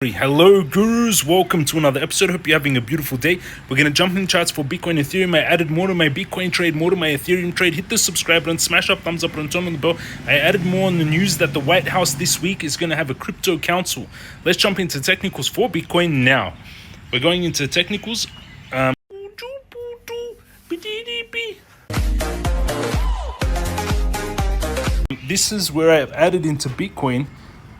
Hello gurus, welcome to another episode. Hope you're having a beautiful day. We're going to jump in charts for Bitcoin, Ethereum. I added more to my Bitcoin trade, more to my Ethereum trade. Hit the subscribe button, smash up, thumbs up, and turn on the bell. I added more on the news that the White House this week is going to have a crypto council. Let's jump into technicals for Bitcoin now. We're going into technicals. This is where I've added into Bitcoin.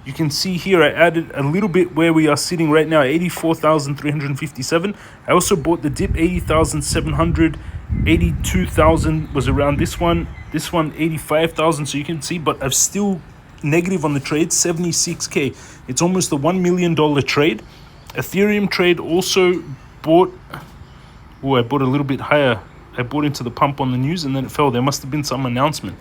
You can see here I added a little bit where we are sitting right now, 84,357. I also bought the dip, 80,700, 82,000 was around this one, 85,000. So you can see, but I've still negative on the trade, 76K. It's almost a $1 million trade. Ethereum trade also bought, I bought a little bit higher. I bought into the pump on the news and then it fell. There must have been some announcement.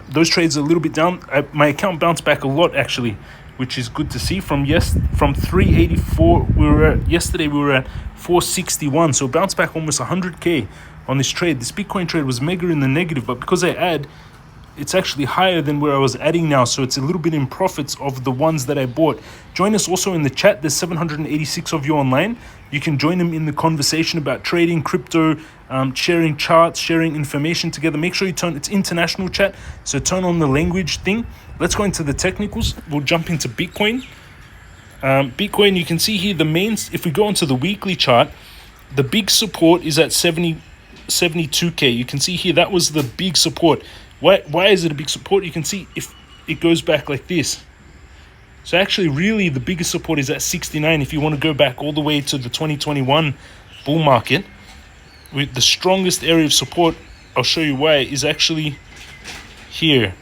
Those trades are a little bit down. My account bounced back a lot actually, which is good to see. From 384 yesterday we were at 461, so bounced back almost 100k on this trade. This Bitcoin trade was mega in the negative, but because I add, it's actually higher than where I was adding now, so it's a little bit in profits of the ones that I bought. Join us also in the chat. There's 786 of you online. You can join them in the conversation about trading, crypto, sharing charts, sharing information together. Make sure you it's international chat, so turn on the language thing. Let's go into the technicals. We'll jump into Bitcoin. Bitcoin, you can see here the mains. If we go onto the weekly chart, the big support is at 72k. You can see here that was the big support. Why is it a big support? You can see if it goes back like this. So actually, really, the biggest support is at 69. If you want to go back all the way to the 2021 bull market, with the strongest area of support, I'll show you why, is actually here.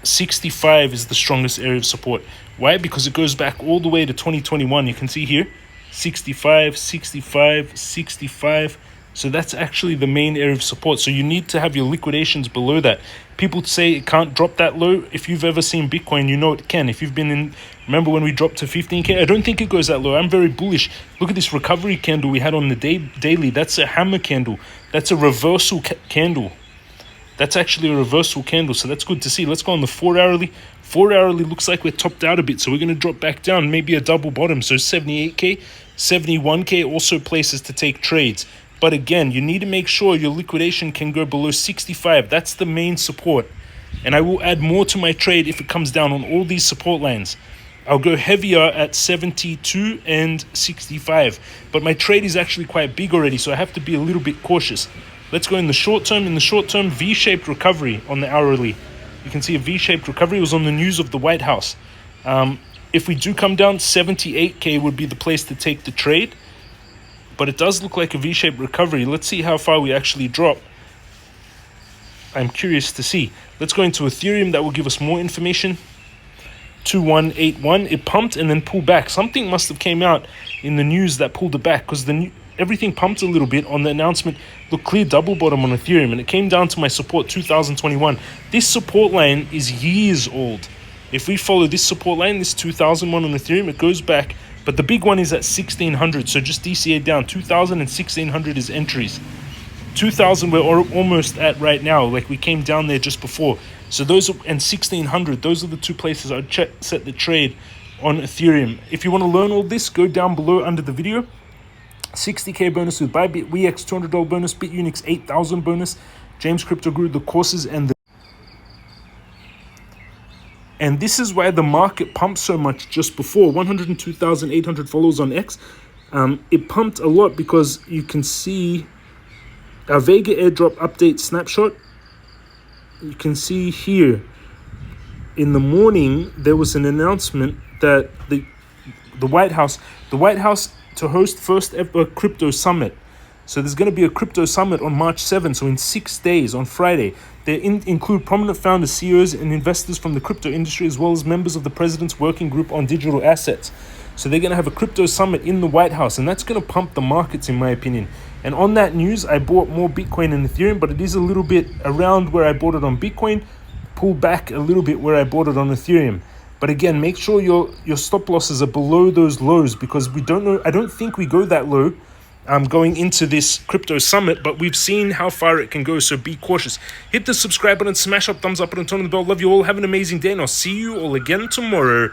65 is the strongest area of support. Why? Because it goes back all the way to 2021. You can see here, 65, 65, 65. So that's actually the main area of support. So you need to have your liquidations below that. People say it can't drop that low. If you've ever seen Bitcoin, you know it can. If you've been in, remember when we dropped to 15k? I don't think it goes that low. I'm very bullish. Look at this recovery candle we had on the daily. That's a hammer candle. That's a reversal candle. That's actually a reversal candle. So that's good to see. Let's go on the 4-hourly. 4-hourly looks like we're topped out a bit. So we're going to drop back down, maybe a double bottom. So 78k, 71k, also places to take trades. But again, you need to make sure your liquidation can go below 65. That's the main support. And I will add more to my trade if it comes down on all these support lines. I'll go heavier at 72 and 65. But my trade is actually quite big already, so I have to be a little bit cautious. Let's go in the short term. In the short term, V-shaped recovery on the hourly. You can see a V-shaped recovery. It was on the news of the White House. If we do come down, 78k would be the place to take the trade. But it does look like a V-shaped recovery. Let's see how far we actually drop. I'm curious to see. Let's go into Ethereum. That will give us more information. 2181. It pumped and then pulled back. Something must have came out in the news that pulled it back, because everything pumped a little bit on the announcement. Look, clear double bottom on Ethereum, and it came down to my support 2021. This support line is years old. If we follow this support line, this 2001 on Ethereum, it goes back. But the big one is at 1600, so just DCA down. 2000 and 1600 is entries. 2000 we're almost at right now, like we came down there just before. So those are, and 1600, those are the two places I'd set the trade on Ethereum. If you want to learn all this, go down below under the video. 60k bonus with Bybit, Weex $200 bonus, Bitunix 8,000 bonus, James Crypto Guru, the courses And this is why the market pumped so much just before. 102,800 followers on X. It pumped a lot because you can see our Vega airdrop update snapshot. You can see here in the morning, there was an announcement that the White House to host first ever crypto summit. So there's going to be a crypto summit on March 7th, so in 6 days, on Friday. They include prominent founders, CEOs, and investors from the crypto industry, as well as members of the President's Working Group on Digital Assets. So they're going to have a crypto summit in the White House, and that's going to pump the markets, in my opinion. And on that news, I bought more Bitcoin and Ethereum, but it is a little bit around where I bought it on Bitcoin, pulled back a little bit where I bought it on Ethereum. But again, make sure your stop losses are below those lows, because we don't know. I don't think we go that low going into this crypto summit, but we've seen how far it can go, so be cautious. Hit the subscribe button, smash up, thumbs up, and turn on the bell. Love you all. Have an amazing day, and I'll see you all again tomorrow.